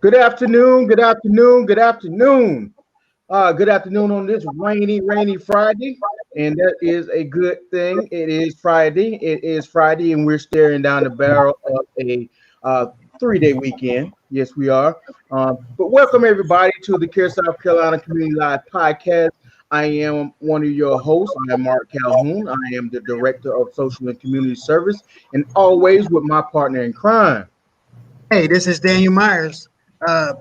Good afternoon, good afternoon, good afternoon. Good afternoon on this rainy Friday. And that is a good thing. It is Friday. It is Friday, and we're staring down the barrel of a 3 day weekend. Yes, we are. But welcome everybody to the CareSouth Carolina Community Live podcast. I am one of your hosts. I am Mark Calhoun. I am the Director of Social and Community Service, and always with my partner in crime. Hey, this is Daniel Myers, uh,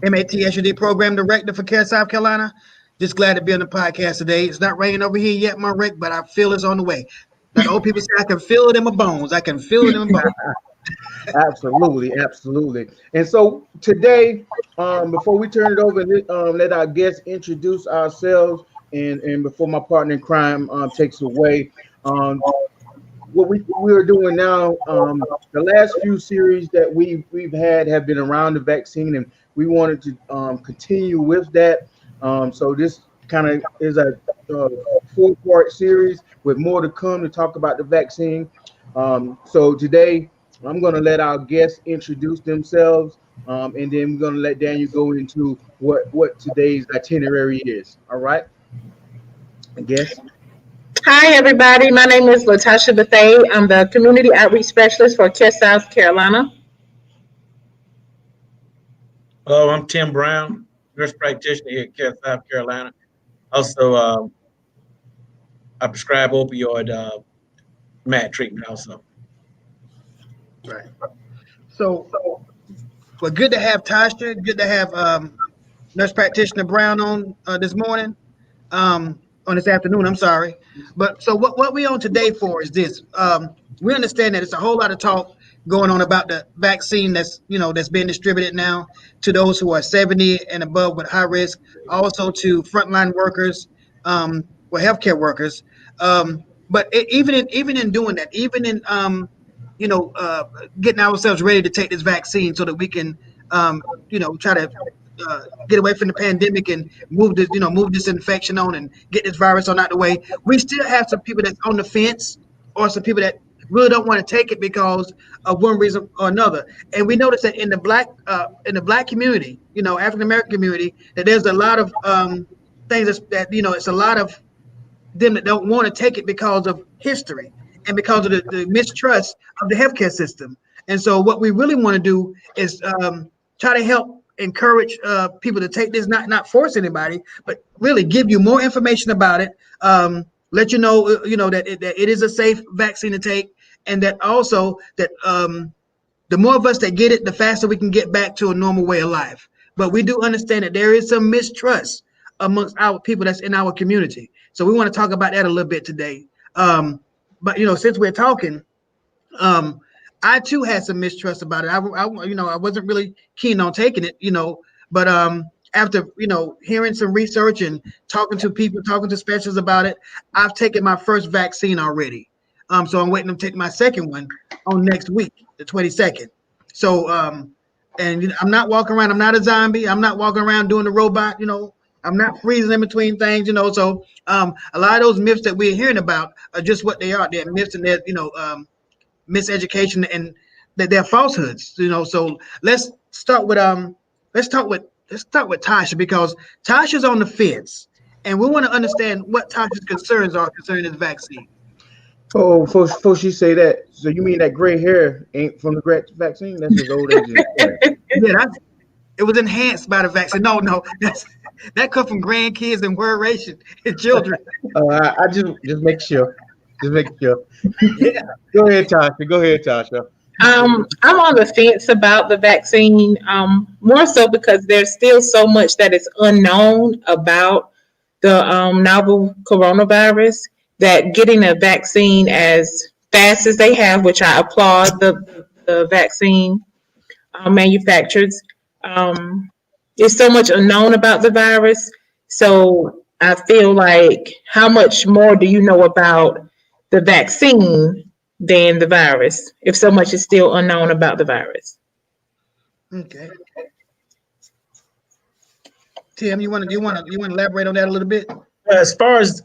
MAT Program Director for Care South Carolina. Just glad to be on the podcast today. It's not raining over here yet, my Rick, but I feel it's on the way. Like old people say, I can feel it in my bones. I can feel it in my bones. Absolutely, absolutely. And so today, before we turn it over and let our guests introduce ourselves, and before my partner in crime takes away, um, what we are doing now, the last few series that we've had have been around the vaccine, and we wanted to continue with that. So this kind of is a four-part series with more to come to talk about the vaccine. So today I'm going to let our guests introduce themselves, and then we're going to let Daniel go into what today's itinerary is. All right, I guess. Hi, everybody. My name is Latasha Bethay. I'm the Community Outreach Specialist for CareSouth Carolina. Hello, I'm Tim Brown, nurse practitioner here at Care South Carolina. Also, I prescribe opioid MAT treatment also. Right. So, well, good to have Tasha. Good to have Nurse Practitioner Brown on this morning. On this afternoon, I'm sorry. But so what we on today for is this. We understand that it's a whole lot of talk going on about the vaccine that's being distributed now to those who are 70 and above with high risk, also to frontline workers, healthcare workers. Even in doing that, even in getting ourselves ready to take this vaccine so that we can try to get away from the pandemic and move this infection on and get this virus on out the way. We still have some people that's on the fence, or some people that really don't want to take it because of one reason or another. And we notice that in the black community, African American community, that there's a lot of things it's a lot of them that don't want to take it because of history and because of the mistrust of the healthcare system. And so what we really want to do is try to help encourage people to take this, not force anybody, but really give you more information about it. Let you know, that it is a safe vaccine to take, and that also that the more of us that get it, the faster we can get back to a normal way of life. But we do understand that there is some mistrust amongst our people that's in our community. So we want to talk about that a little bit today. But since we're talking, I too had some mistrust about it. I wasn't really keen on taking it, but after hearing some research and talking to people, talking to specialists about it, I've taken my first vaccine already. So I'm waiting to take my second one on next week, the 22nd. So and I'm not walking around. I'm not a zombie. I'm not walking around doing the robot. I'm not freezing in between things. So a lot of those myths that we're hearing about are just what they are. They're myths, and they're miseducation, and that they're falsehoods. So let's start with Tasha, because Tasha's on the fence, and we want to understand what Tasha's concerns are concerning this vaccine. Oh, before she say that, so you mean that gray hair ain't from the vaccine? That's as old as it. Yeah, it was enhanced by the vaccine. No, that comes from grandkids and worration and children. I just make sure. Just make sure. Yeah. Go ahead, Tasha. I'm on the fence about the vaccine, more so because there's still so much that is unknown about the novel coronavirus, that getting a vaccine as fast as they have, which I applaud the vaccine manufacturers. There's so much unknown about the virus. So I feel like, how much more do you know about the vaccine than the virus, if so much is still unknown about the virus? Okay. Tim, you want to elaborate on that a little bit? As far as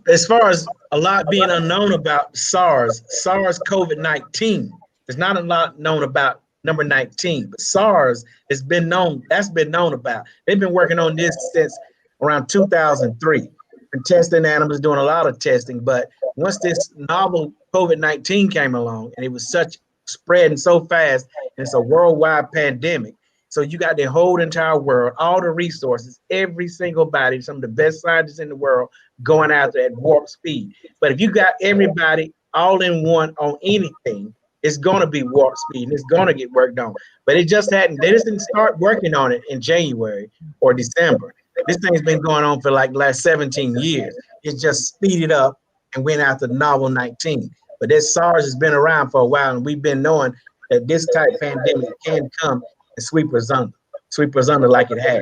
a lot being unknown about SARS COVID-19, there's not a lot known about number 19. But SARS has been known, that's been known about. They've been working on this since around 2003. Been testing animals, doing a lot of testing. But once this novel COVID-19 came along, and it was such spreading so fast, and it's a worldwide pandemic. So you got the whole entire world, all the resources, every single body, some of the best scientists in the world going after at warp speed. But if you got everybody all in one on anything, it's going to be warp speed and it's going to get worked on. But it just hadn't, they just didn't start working on it in January or December. This thing's been going on for like the last 17 years. It just speeded up and went after novel 19. But this SARS has been around for a while, and we've been knowing that this type of pandemic can come and sweep us under like it has.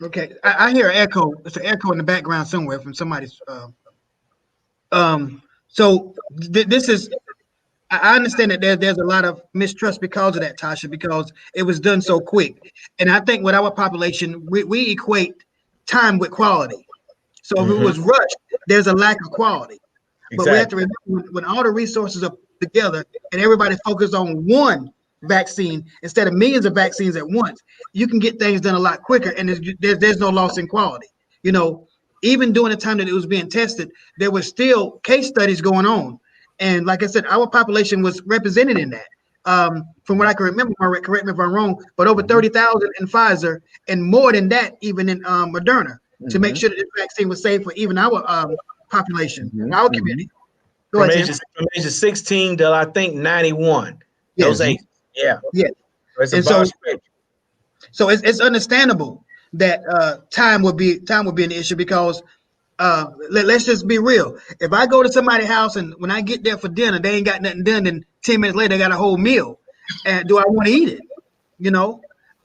Okay, I hear an echo. It's an echo in the background somewhere from somebody's. So this is. I understand that there's a lot of mistrust because of that, Tasha, because it was done so quick. And I think with our population, we equate time with quality. So if it was rushed, there's a lack of quality. Exactly. But we have to remember when all the resources are together and everybody focused on one vaccine instead of millions of vaccines at once, you can get things done a lot quicker, and there's no loss in quality. You know, even during the time that it was being tested, there were still case studies going on. And like I said, our population was represented in that. From what I can remember, correct me if I'm wrong, but over 30,000 in Pfizer and more than that even in Moderna to make sure that this vaccine was safe for even our population, our community. From ages 16 to I think 91. Yes. Those ages. Yeah. Yeah. So it's understandable that time would be an issue because let's just be real. If I go to somebody's house and when I get there for dinner, they ain't got nothing done, and 10 minutes later they got a whole meal, and do I want to eat it? You know,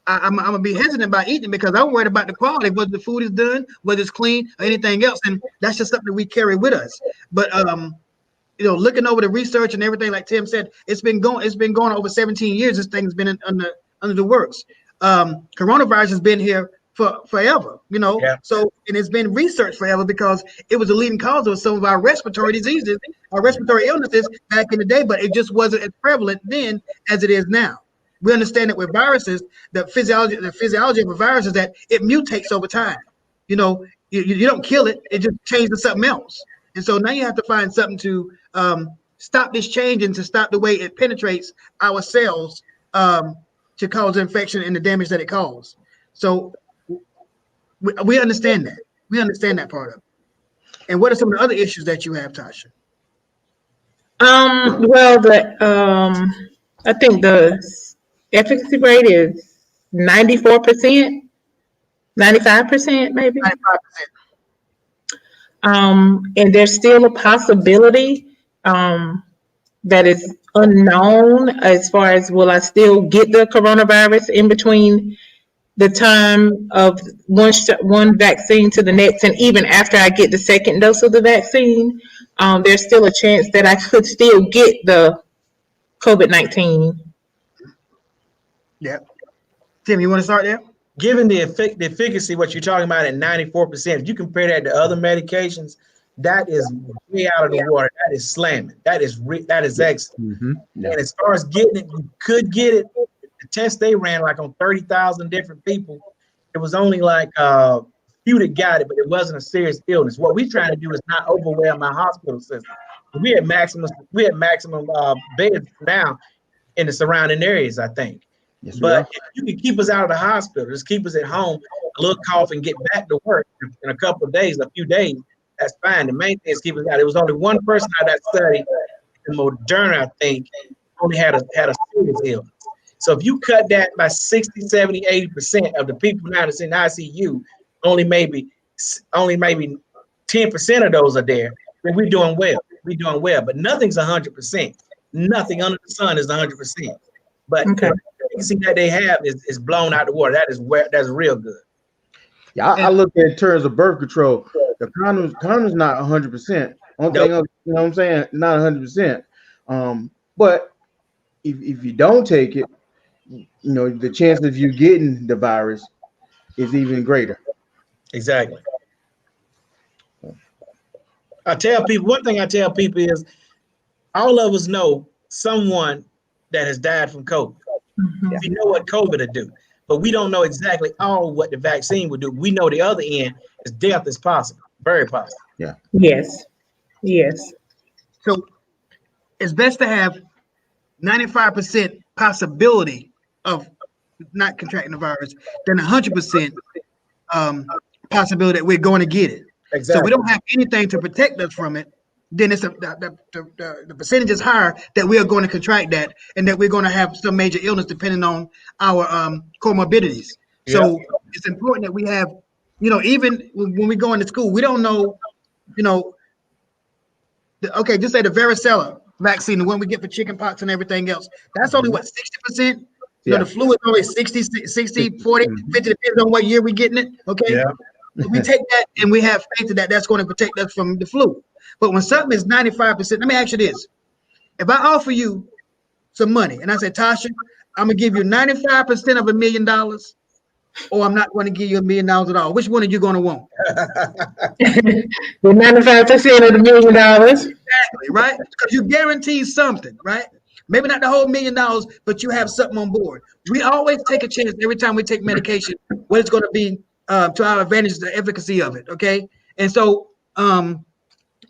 I'm gonna be hesitant about eating because I'm worried about the quality, whether the food is done, whether it's clean, or anything else, and that's just something we carry with us. But you know, looking over the research and everything, like Tim said, it's been going over 17 years. This thing's been under the works. Coronavirus has been here for forever, you know. Yeah. So, and it's been researched forever because it was a leading cause of some of our respiratory diseases, our respiratory illnesses back in the day, but it just wasn't as prevalent then as it is now. We understand that with viruses, the physiology of a virus is that it mutates over time. You know, you don't kill it; it just changes to something else. And so now you have to find something to stop this change and to stop the way it penetrates our cells to cause infection and the damage that it causes. So we understand that. We understand that part of it. And what are some of the other issues that you have, Tasha? Well, I think the efficacy rate is 94%, 95%, maybe. 95%. And there's still a possibility that is unknown as far as will I still get the coronavirus in between the time of one vaccine to the next, and even after I get the second dose of the vaccine, there's still a chance that I could still get the COVID-19. Yeah. Tim, you want to start there? Given the efficacy, what you're talking about at 94%, if you compare that to other medications, that is way out of the water. That is slamming. That is excellent. Yeah. And as far as getting it, you could get it. The test they ran like on 30,000 different people. It was only like a few that got it, but it wasn't a serious illness. What we're trying to do is not overwhelm our hospital system. We had maximum beds now in the surrounding areas, I think. Yes, but if you can keep us out of the hospital, just keep us at home, a little cough, and get back to work in a couple of days, a few days, that's fine. The main thing is keep us out. There was only one person out of that study, in Moderna, I think, only had a serious illness. So if you cut that by 60, 70, 80% of the people now that's in ICU, only maybe 10% of those are there, then we're doing well. We're doing well, but nothing's 100%. Nothing under the sun is 100%. But the efficacy that they have is blown out the water. That's real good. Yeah, I look at in terms of birth control. The condom's not 100%. Only thing, you know what I'm saying? Not 100%. But if you don't take it, you know, the chance of you getting the virus is even greater. Exactly. One thing I tell people is all of us know someone that has died from COVID. We know what COVID will do, but we don't know exactly all what the vaccine will do. We know the other end is death is possible, very possible. Yeah. Yes. Yes. So it's best to have 95% possibility of not contracting the virus than 100% possibility that we're going to get it. Exactly. So we don't have anything to protect us from it. Then it's the percentage is higher that we are going to contract that, and that we're going to have some major illness depending on our comorbidities. So it's important that we have, even when we go into school, we don't know, okay, just say the varicella vaccine, the one we get for chicken pox and everything else. That's only what, 60%? The flu is only 60, 40, 50, depends on what year we're getting it. Okay. Yeah. We take that and we have faith that that's going to protect us from the flu. But when something is 95%, let me ask you this. If I offer you some money and I say, Tasha, I'm going to give you 95% of $1 million, or I'm not going to give you $1 million at all, which one are you going to want? The 95% of the $1 million. Exactly, right? Because you guarantee something, right? Maybe not the whole $1 million, but you have something on board. We always take a chance every time we take medication, what it's going to be to our advantage, the efficacy of it, okay? And so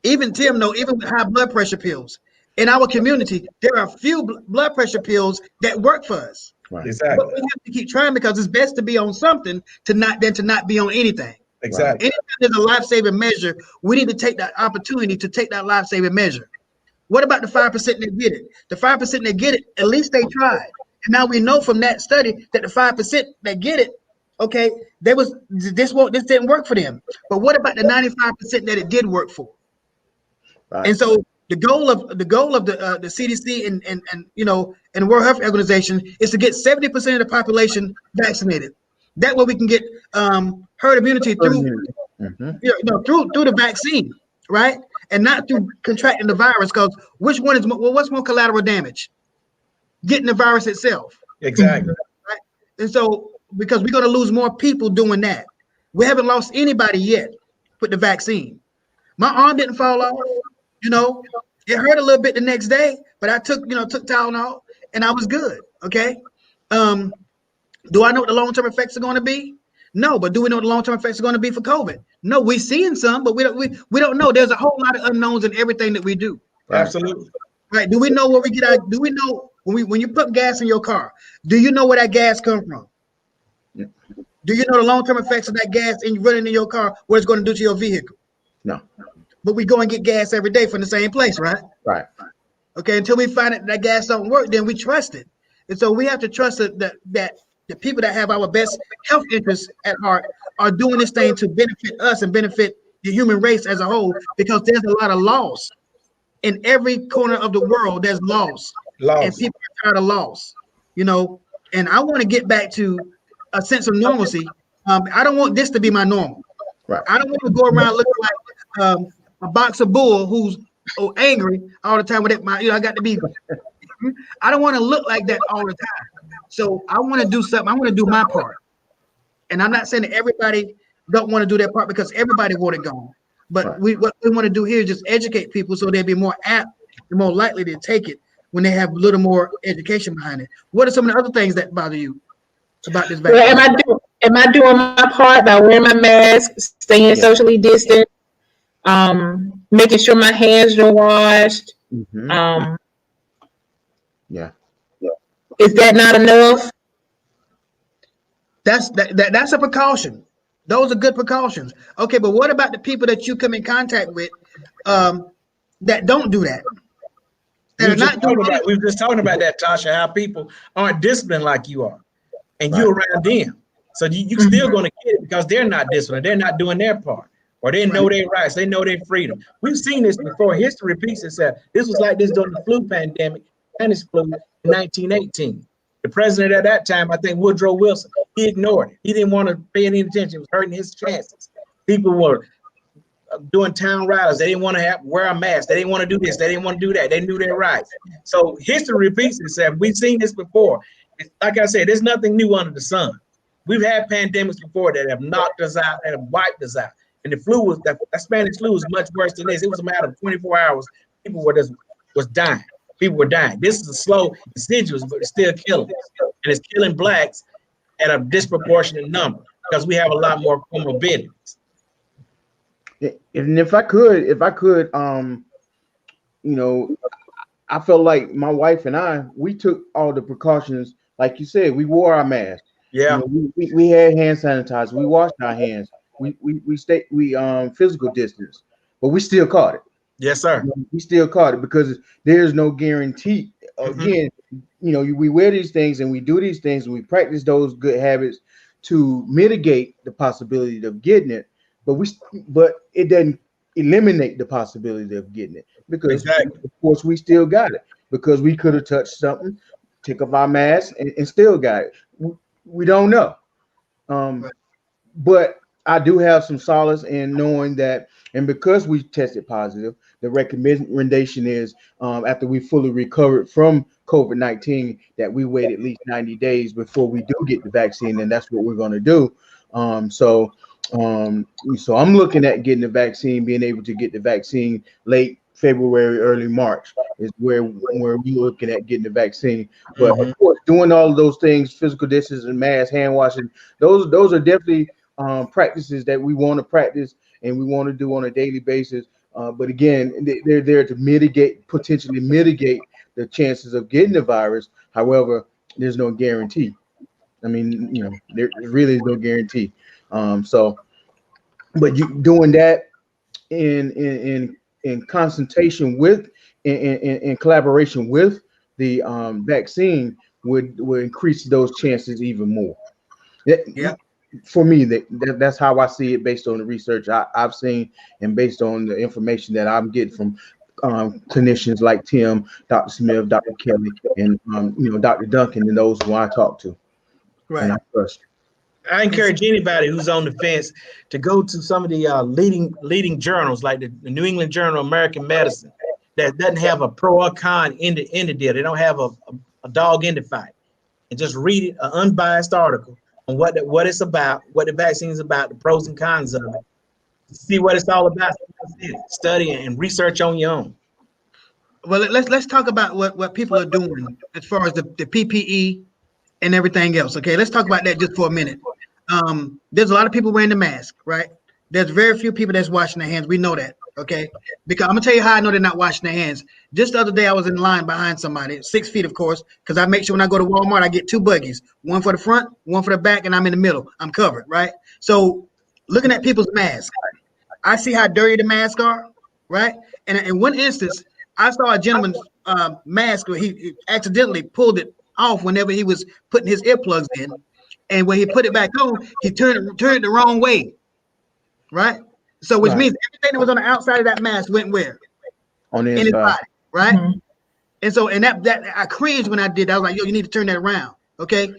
even Tim know, even with high blood pressure pills, in our community, there are a few blood pressure pills that work for us. Right. Exactly. But we have to keep trying because it's best to be on something than to not be on anything. Exactly. Anytime there's a life-saving measure, we need to take that opportunity to take that life-saving measure. What about the 5% that get it? The 5% that get it, at least they tried. And now we know from that study that the 5% that get it, okay, this didn't work for them. But what about the 95% that it did work for? Right. And so the goal of the CDC and World Health Organization is to get 70% of the population vaccinated. That way we can get herd immunity through through the vaccine, right? And not through contracting the virus, because what's more collateral damage? Getting the virus itself. Exactly. Right? And so because we're going to lose more people doing that. We haven't lost anybody yet with the vaccine. My arm didn't fall off. It hurt a little bit the next day, but I took Tylenol and I was good. Okay. Do I know what the long-term effects are going to be? No, but do we know what the long-term effects are going to be for COVID? No, we're seeing some, but we don't know. There's a whole lot of unknowns in everything that we do. Right. Absolutely. Right? Do we know where we get out? Do we know when you put gas in your car? Do you know where that gas comes from? Yeah. Do you know the long-term effects of that gas and running in your car? What it's going to do to your vehicle? No. But we go and get gas every day from the same place, right? Right. Okay. Until we find that gas don't work, then we trust it, and so we have to trust that the people that have our best health interests at heart are doing this thing to benefit us and benefit the human race as a whole, because there's a lot of loss in every corner of the world. There's loss. And people are tired of loss, and I want to get back to a sense of normalcy. I don't want this to be my normal. Right. I don't want to go around looking like a box of bull who's angry all the time with it. I got to be. I don't want to look like that all the time. So I want to do something. I want to do my part. And I'm not saying that everybody don't want to do their part, because everybody want it gone. But right. What we want to do here is just educate people so they'll be more apt and more likely to take it when they have a little more education behind it. What are some of the other things that bother you about this vaccine? Well, am I doing my part by wearing my mask, staying socially distant, making sure my hands are washed? Mm-hmm. Yeah. Is that not enough? That's a precaution. Those are good precautions. Okay, but what about the people that you come in contact with that don't do that? We were just talking about that, Tasha, how people aren't disciplined like you are, and you're around them. So you're still going to get it because they're not disciplined. They're not doing their part, or they know their rights. They know their freedom. We've seen this before. History repeats itself. This was like this during the flu pandemic, Spanish flu in 1918. The president at that time, I think Woodrow Wilson, he ignored it. He didn't want to pay any attention. It was hurting his chances. People were doing town rallies. They didn't want to wear a mask. They didn't want to do this. They didn't want to do that. They knew their rights. So history repeats itself. We've seen this before. Like I said, there's nothing new under the sun. We've had pandemics before that have knocked us out and have wiped us out. And the flu that Spanish flu was much worse than this. It was a matter of 24 hours. People was dying. People were dying. This is a slow, insidious, but it's still killing. and it's killing blacks at a disproportionate number because we have a lot more comorbidities. And if I could, you know, I felt like my wife and we took all the precautions, like you said. We wore our masks. Yeah. You know, we had hand sanitizer. We washed our hands. We physical distance, but we still caught it. Yes, sir. You know, we still caught it because there's no guarantee. Again, you know, we wear these things and we do these things and we practice those good habits to mitigate the possibility of getting it, but it doesn't eliminate the possibility of getting it because Exactly. of course we still got it because we could have touched something, take off our mask and still got it. We don't know. But I do have some solace in knowing that, and because we tested positive, the recommendation is after we fully recovered from COVID-19 that we wait at least 90 days before we do get the vaccine, and that's what we're going to do. So I'm looking at getting the vaccine, being able to get the vaccine late February, early March is where we're looking at getting the vaccine. But of course, doing all of those things, physical distance and mask, hand washing, those are definitely practices that we want to practice and we want to do on a daily basis. But again, they're there to potentially mitigate the chances of getting the virus. However, there's no guarantee. I mean, you know, there really is no guarantee. But you doing that in consultation with in collaboration with the vaccine would increase those chances even more. Yeah. For me, that's how I see it based on the research I've seen and based on the information that I'm getting from clinicians like Tim, Dr. Smith, Dr. Kelly, and Dr. Duncan, and those who I talk to. Right. And I trust. I encourage anybody who's on the fence to go to some of the leading journals like the New England Journal of American Medicine that doesn't have a pro or con in the deal. They don't have a dog in the fight, and just read it, an unbiased article on what it's about, what the vaccine is about, the pros and cons of it. See what it's all about. Study and research on your own. Well, let's talk about what people are doing as far as the PPE and everything else. Okay, let's talk about that just for a minute. There's a lot of people wearing the mask, right? There's very few people that's washing their hands. We know that, okay? Because I'm gonna tell you how I know they're not washing their hands. Just the other day, I was in line behind somebody, 6 feet, of course, because I make sure when I go to Walmart, I get two buggies, one for the front, one for the back, and I'm in the middle. I'm covered, right? So, looking at people's masks, I see how dirty the masks are, right? And in one instance, I saw a gentleman's mask where he accidentally pulled it off whenever he was putting his earplugs in, and when he put it back on, he turned it the wrong way, right? So which means everything that was on the outside of that mask went where? On the in his inside. body, right? And so, and that I cringed when I did that. I was like, yo, you need to turn that around, okay?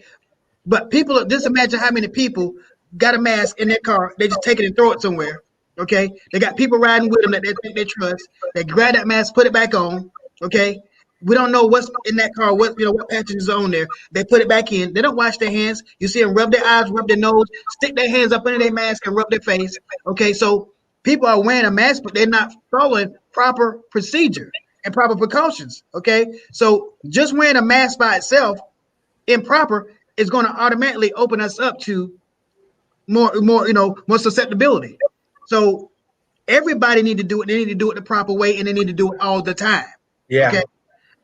But people, just imagine how many people got a mask in their car, they just take it and throw it somewhere, okay? They got people riding with them that they think they trust. They grab that mask, put it back on, okay? We don't know what's in that car, what patches are on there. They put it back in. They don't wash their hands. You see them rub their eyes, rub their nose, stick their hands up under their mask and rub their face. Okay, so people are wearing a mask, but they're not following proper procedure and proper precautions. Okay, so just wearing a mask by itself improper is going to automatically open us up to more susceptibility. So everybody need to do it. They need to do it the proper way, and they need to do it all the time. Yeah. Okay.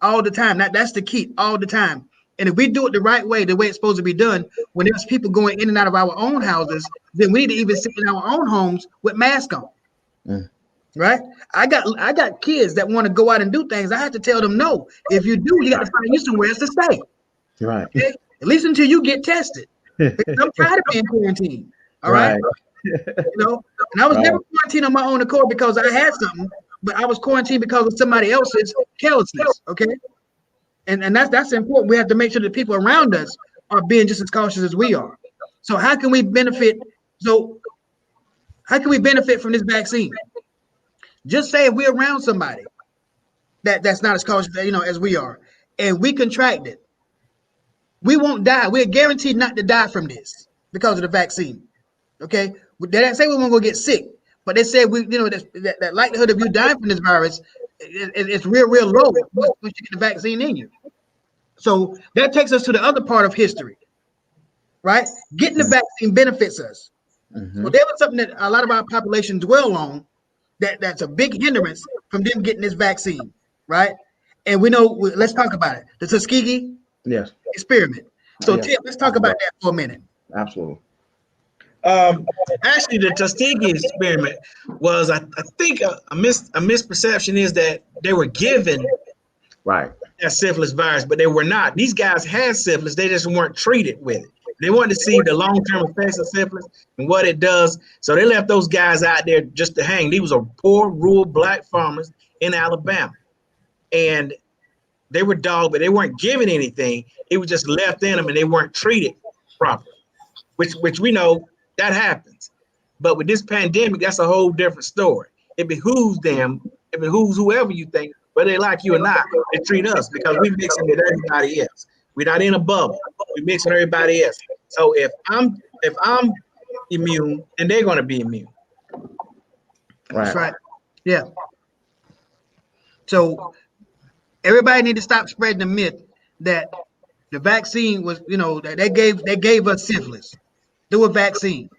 All the time. That's the key. All the time. And if we do it the right way, the way it's supposed to be done, when there's people going in and out of our own houses, then we need to even sit in our own homes with masks on. Right? I got kids that want to go out and do things. I have to tell them no. If you do, you got to find you somewhere else to stay. Right. Okay? At least until you get tested. Because I'm tired of being quarantined. All right. And I was never quarantined on my own accord because I had something. But I was quarantined because of somebody else's carelessness, okay? And that's important. We have to make sure that people around us are being just as cautious as we are. So how can we benefit? So how can we benefit from this vaccine? Just say if we're around somebody that's not as cautious, as we are, and we contract it, we won't die. We're guaranteed not to die from this because of the vaccine, okay? They didn't say we won't go get sick. But they said that likelihood of you dying from this virus is real low once you get the vaccine in you. So that takes us to the other part of history, right? Getting the vaccine benefits us. So there was something that a lot of our population dwell on, that's a big hindrance from them getting this vaccine, right? And we know, let's talk about it. The Tuskegee Yes. experiment. So Yeah. Tim, let's talk about that for a minute. Absolutely. Actually, the Tuskegee experiment was, I think, a misperception is that they were given Right. that syphilis virus, but they were not. These guys had syphilis; they just weren't treated with it. They wanted to see the long-term effects of syphilis and what it does, so they left those guys out there just to hang. These were poor, rural black farmers in Alabama, and they were dogged, but they weren't given anything. It was just left in them, and they weren't treated properly, which we know that happens. But with this pandemic, that's a whole different story. It behooves them, it behooves whoever you think, whether they like you or not, they treat us because we mixing with everybody else. We're not in a bubble. We mix with everybody else. So if I'm immune, then they're going to be immune. Right. That's right. Yeah. So everybody need to stop spreading the myth that the vaccine was, that they gave us syphilis through a vaccine.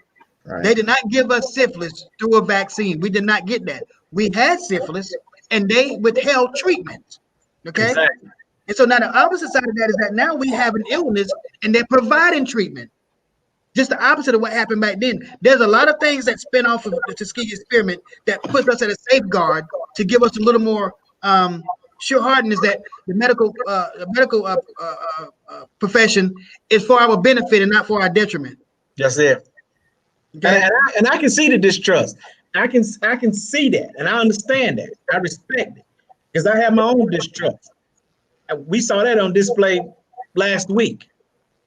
Right. They did not give us syphilis through a vaccine. We did not get that. We had syphilis and they withheld treatment. Okay. Exactly. And so now the opposite side of that is that now we have an illness and they're providing treatment. Just the opposite of what happened back then. There's a lot of things that spin off of the Tuskegee experiment that puts us at a safeguard to give us a little more sure-heartedness that the medical profession is for our benefit and not for our detriment. That's it. Okay. And I can see the distrust. I can see that, and I understand that. I respect it because I have my own distrust. We saw that on display last week.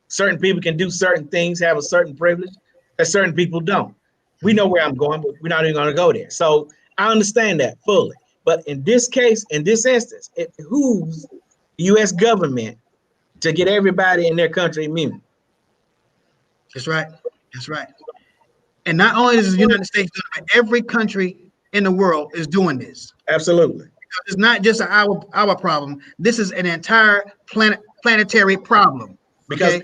Certain people can do certain things, have a certain privilege that certain people don't. We know where I'm going, but we're not even going to go there. So I understand that fully. But in this case, in this instance, it behooves the U.S. government to get everybody in their country immune. That's right. That's right. And not only is the United States doing it, every country in the world is doing this. Absolutely. Because it's not just our problem. This is an entire planetary problem. Because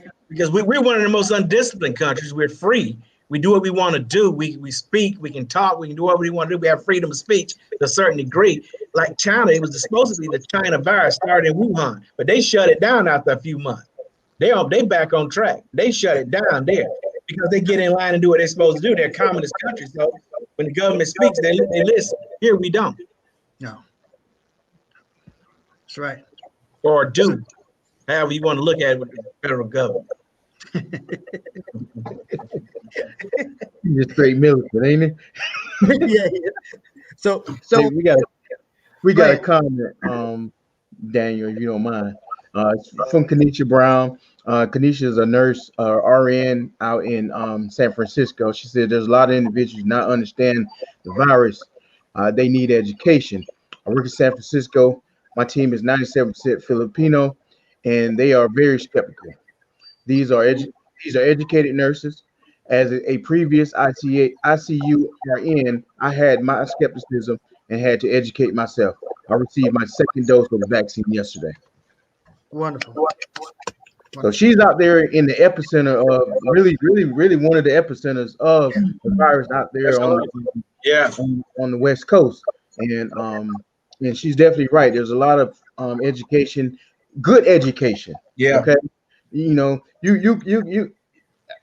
we're one of the most undisciplined countries. We're free. We do what we want to do. We speak. We can talk. We can do what we want to do. We have freedom of speech to a certain degree. Like China, it was supposedly the China virus started in Wuhan, but they shut it down after a few months. They back on track. They shut it down there because they get in line and do what they're supposed to do. They're a communist country, so when the government speaks, they listen. Here we don't. No. That's right. Or do, however you want to look at it with the federal government. He's straight militant, ain't he? Yeah. So hey, we got a comment, Daniel, if you don't mind. It's from Kanisha Brown. Kanisha is a nurse, RN out in San Francisco. She said there's a lot of individuals not understand the virus. They need education. I work in San Francisco. My team is 97% Filipino, and they are very skeptical. These are educated nurses. As a previous ICU RN, I had my skepticism and had to educate myself. I received my second dose of the vaccine yesterday. Wonderful. So she's out there in the epicenter of really one of the epicenters of the virus out there on the West Coast, and she's definitely right. There's a lot of education, good education. Yeah. Okay. You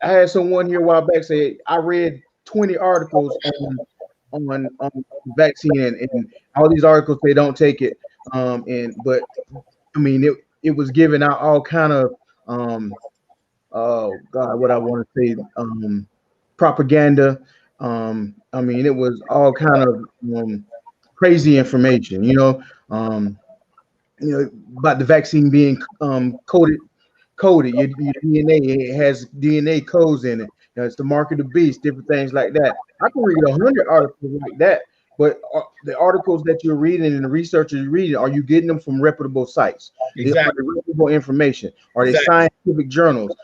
I had someone here a while back say I read 20 articles on vaccine and all these articles they don't take it. But I mean it was giving out all kind of oh God, what I want to say, propaganda. I mean, it was all kind of crazy information, about the vaccine being coded. Your DNA, it has DNA codes in it. It's the mark of the beast, different things like that. I can read 100 articles like that, but the articles that you're reading and the research you're reading, are you getting them from reputable sites? Exactly. Are they reputable information? Are they scientific journals?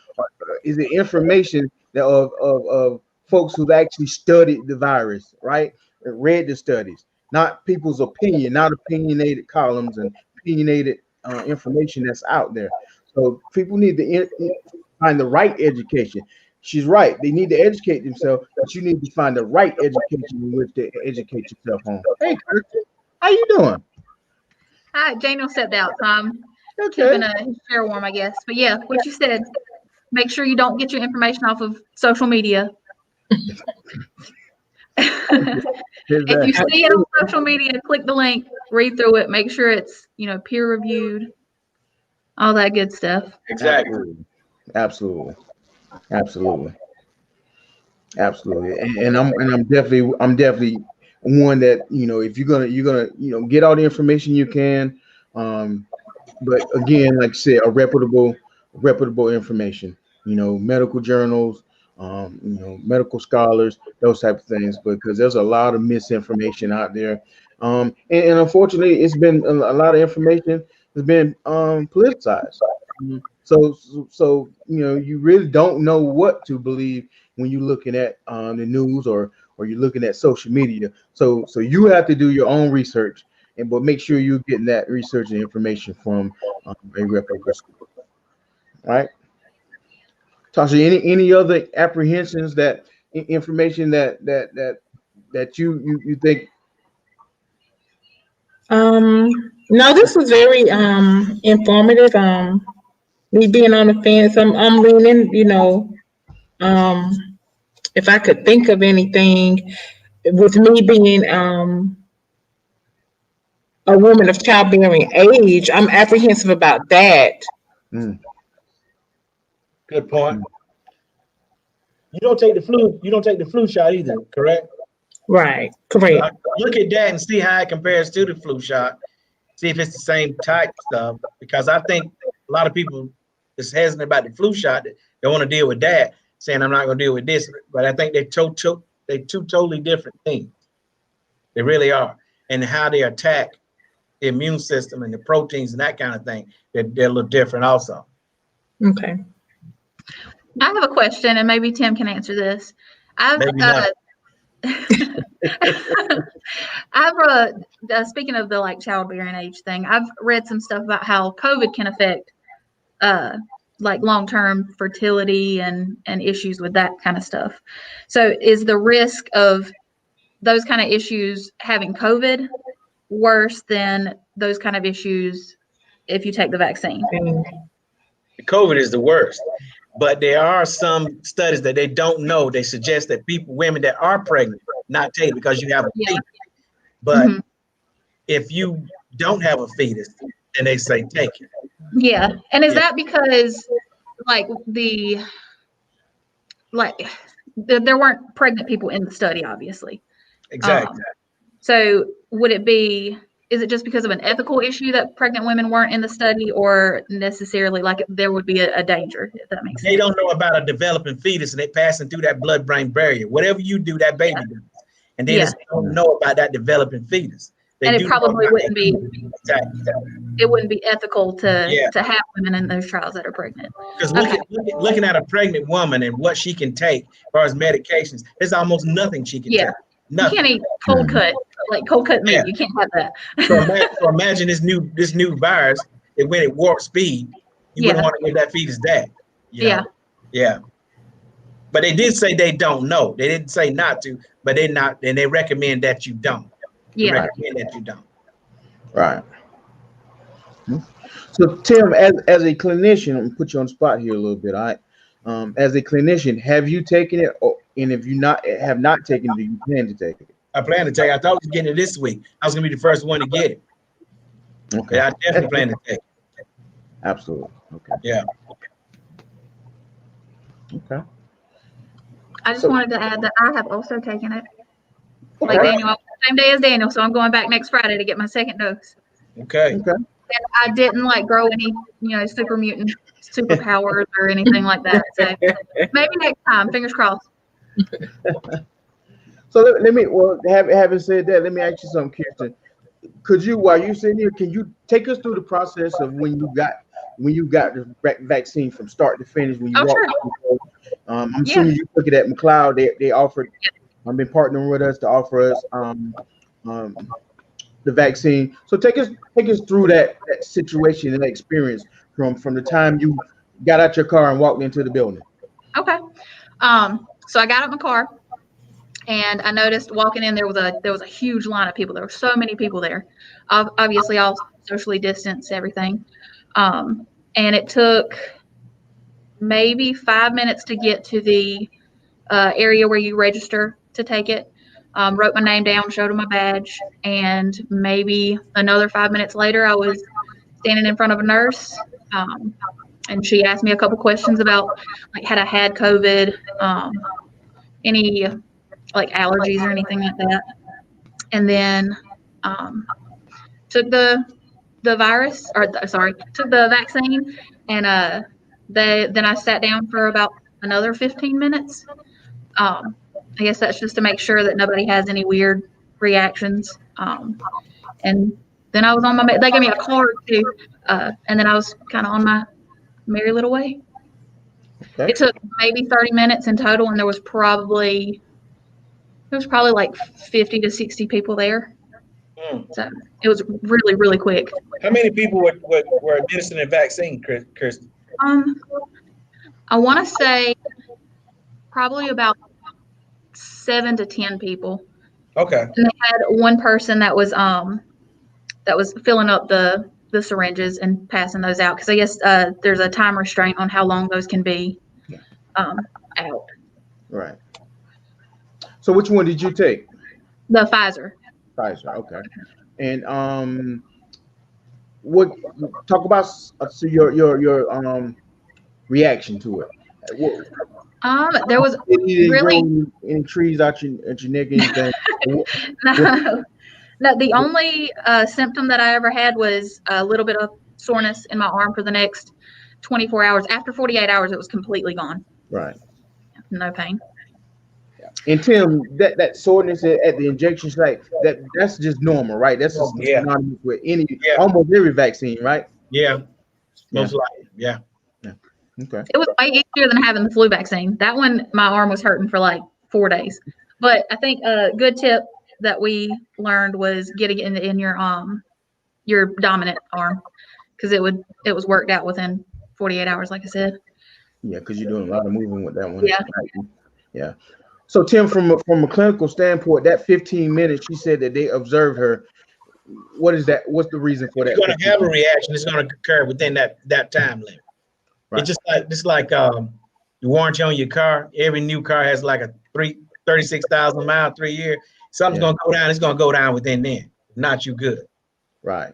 Is it information that of folks who've actually studied the virus, right? Read the studies, not people's opinion, not opinionated columns and opinionated information that's out there. So people need to find the right education. She's right. They need to educate themselves, but you need to find the right education in which to educate yourself on. Hey, Kirsten, how you doing? Hi, Daniel stepped out, so I'm Okay. keeping a chair warm, I guess. But yeah, what you said, make sure you don't get your information off of social media. If you see it on social media, click the link, read through it, make sure it's, peer reviewed, all that good stuff. Exactly. Absolutely. And I'm definitely one that, if you're gonna get all the information you can, but again, like I said, a reputable information, medical journals, medical scholars, those type of things, because there's a lot of misinformation out there. And unfortunately, it's been a lot of information has been politicized. So you really don't know what to believe when you're looking at the news or you're looking at social media. So you have to do your own research, but make sure you're getting that research and information from a reputable school. All right, Tasha. Any other apprehensions information that you think? No, this was very informative. Me being on the fence, I'm leaning, if I could think of anything with me being a woman of childbearing age, I'm apprehensive about that. Mm, Good point. You don't take the flu. You don't take the flu shot either, correct? Right, correct. Look at that and see how it compares to the flu shot. See if it's the same type stuff. Because I think a lot of people is hesitant about the flu shot. They want to deal with that, saying I'm not going to deal with this. But I think they're two totally different things. They really are, and how they attack the immune system and the proteins and that kind of thing. They're a little different also. Okay. I have a question, and maybe Tim can answer this. Maybe not. Speaking of the childbearing age thing, I've read some stuff about how COVID can affect long-term fertility and issues with that kind of stuff. So is the risk of those kind of issues having COVID worse than those kind of issues if you take the vaccine? COVID is the worst, but there are some studies that they don't know. They suggest that women that are pregnant, not take it because you have a fetus. But if you don't have a fetus, then they say take it. Yeah, and is that because there weren't pregnant people in the study, obviously. Exactly. So is it just because of an ethical issue that pregnant women weren't in the study, or necessarily there would be a danger, if that makes sense? They don't know about a developing fetus and they passing through that blood-brain barrier. Whatever you do, that baby does. And they just don't know about that developing fetus. And it probably wouldn't be exactly. It wouldn't be ethical to have women in those trials that are pregnant. Because looking at a pregnant woman and what she can take as far as medications, there's almost nothing she can take. Nothing. You can't eat cold cut meat. You can't have that. So imagine this new virus, that when it warp speed, you wouldn't want to give that fetus that. Yeah. But they did say they don't know. They didn't say not to, but they recommend that you don't. They recommend that you don't. Right. So Tim, as a clinician, I'm gonna put you on the spot here a little bit. All right. As a clinician, have you taken it? And if you have not taken it, do you plan to take it? I plan to take it. I thought I was getting it this week. I was gonna be the first one to get it. Okay. Yeah, I definitely plan to take it. Absolutely. Okay. Yeah. Okay. I just wanted to add that I have also taken it. Like Daniel, same day as Daniel, so I'm going back next Friday to get my second dose. Okay. And I didn't grow any, super mutant superpowers or anything like that. So maybe next time, fingers crossed. So having said that, let me ask you something, Kirsten. Could you, while you're sitting here, can you take us through the process of when you got the vaccine from start to finish? When you walked, I'm assuming you took it at McLeod. They offered. I've been partnering with us to offer us the vaccine. So take us through that situation and that experience from the time you got out your car and walked into the building. Okay. So I got out of my car, and I noticed walking in there was a huge line of people. There were so many people there. Obviously, all socially distanced, everything. And it took maybe 5 minutes to get to the area where you register to take it. Wrote my name down, showed them my badge, and maybe another 5 minutes later, I was standing in front of a nurse, and she asked me a couple questions about like had I had COVID, any like allergies or anything like that, and then took the virus, or took the vaccine, and then I sat down for about another 15 minutes. I guess that's just to make sure that nobody has any weird reactions. And then I was on my, they gave me a card too. And then I was kind of on my merry little way. Okay. It took maybe 30 minutes in total, and there was probably like 50 to 60 people there. So it was really, really quick. How many people were administering the vaccine, Kirsten? I want to say probably about 7 to 10 people. Okay. And they had one person that was filling up the syringes and passing those out, because I guess there's a time restraint on how long those can be out. Right. So which one did you take? The Pfizer. Pfizer. Okay. And what talk about so your reaction to it? There was really any trees out your neck, anything? No, the only symptom that I ever had was a little bit of soreness in my arm for the next 24 hours. After 48 hours, it was completely gone. Right. No pain. And Tim, that soreness at the injection site, that's just normal, right? That's just synonymous with almost every vaccine, right? Yeah. Most likely. Yeah. Okay. It was way easier than having the flu vaccine. That one, my arm was hurting for like 4 days. But I think a good tip that we learned was getting it in your dominant arm, because it was worked out within 48 hours, like I said. Yeah, because you're doing a lot of moving with that one. Yeah. Yeah. So Tim, from a clinical standpoint, that 15 minutes, she said that they observed her. What is that? What's the reason for that? You're going to have a reaction. It's going to occur within that time limit. Right. It's just like the warranty on your car. Every new car has like a 36,000 mile, 3 year. Something's going to go down. It's going to go down within then. Not you good. Right.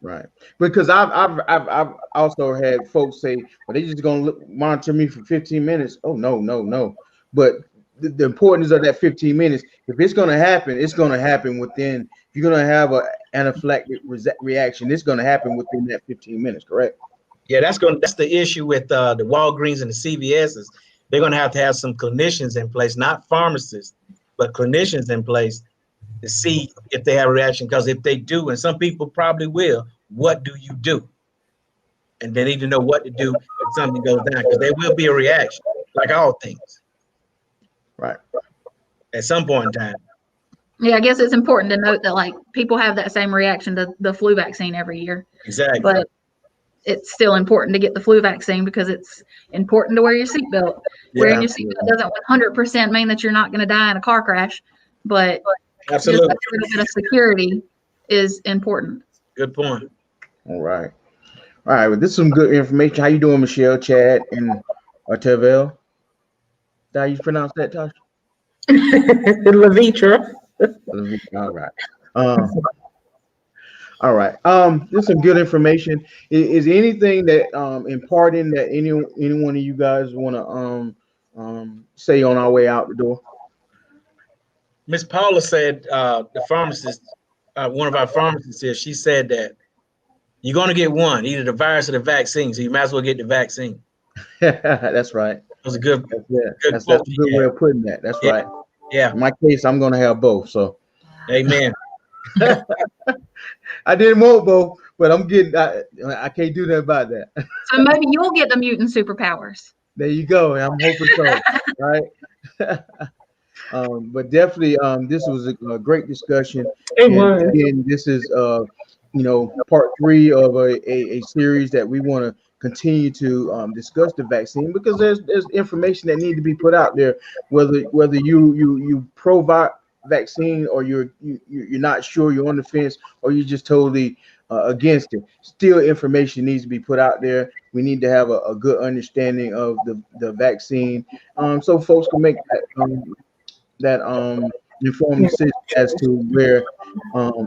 Right. Because I've also had folks say, well, they just going to monitor me for 15 minutes. Oh, no. But the importance of that 15 minutes, if it's going to happen, it's going to happen within, if you're going to have an anaphylactic reaction, it's going to happen within that 15 minutes, correct? Yeah, that's the issue with the Walgreens and the CVSs. They're going to have some clinicians in place, not pharmacists, but clinicians in place to see if they have a reaction. Because if they do, and some people probably will, what do you do? And they need to know what to do if something goes down, because there will be a reaction, like all things. Right. At some point in time. Yeah, I guess it's important to note that like people have that same reaction to the flu vaccine every year. Exactly. But it's still important to get the flu vaccine, because it's important to wear your seatbelt. Yeah. Wearing your seatbelt doesn't 100% mean that you're not going to die in a car crash, but absolutely, just a little bit of security is important. Good point. All right. Well, this is some good information. How you doing, Michelle, Chad, and Artevel? How you pronounce that, Tasha? Levitra. All right. All right. There's some good information. Is anything that imparting that any one of you guys want to say on our way out the door? Miss Paula said the pharmacist, one of our pharmacists here, she said that you're going to get one, either the virus or the vaccine, so you might as well get the vaccine. That's right. That was a good. That's a good way of putting that. That's right. Yeah. In my case, I'm going to have both. So. Amen. I didn't want both, but I'm getting. I can't do that about that. So maybe you'll get the mutant superpowers. There you go. I'm hoping so. Right. But definitely, this was a great discussion. It was. Again, this is part 3 of a series that we want to continue to discuss the vaccine, because there's information that need to be put out there, whether you pro vaccine, or you're not sure, you're on the fence, or you're just totally against it. Still, information needs to be put out there. We need to have a good understanding of the vaccine, so folks can make that informed decision as to where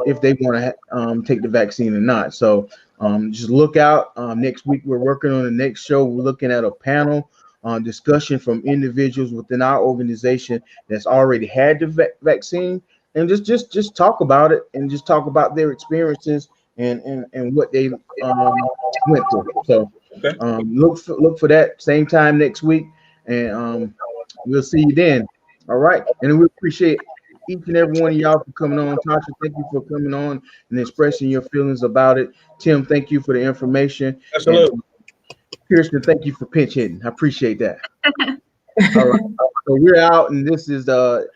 if they want to take the vaccine or not. So just look out. Next week we're working on the next show. We're looking at a panel discussion from individuals within our organization that's already had the vaccine, and just talk about it, and just talk about their experiences and what they went through. So look for that same time next week, and we'll see you then. All right, and we appreciate each and every one of y'all for coming on. Tasha, thank you for coming on and expressing your feelings about it. Tim, thank you for the information. Absolutely. And Kirsten, thank you for pinch hitting. I appreciate that. All right, so we're out, and this is we're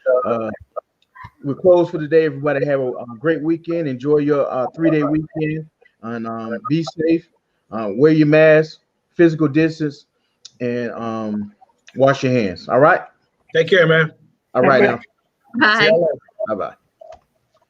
closed for the day. Everybody have a great weekend. Enjoy your 3-day weekend, and be safe. Wear your mask, physical distance, and wash your hands. All right. Take care, man. All right now. Bye. Bye bye.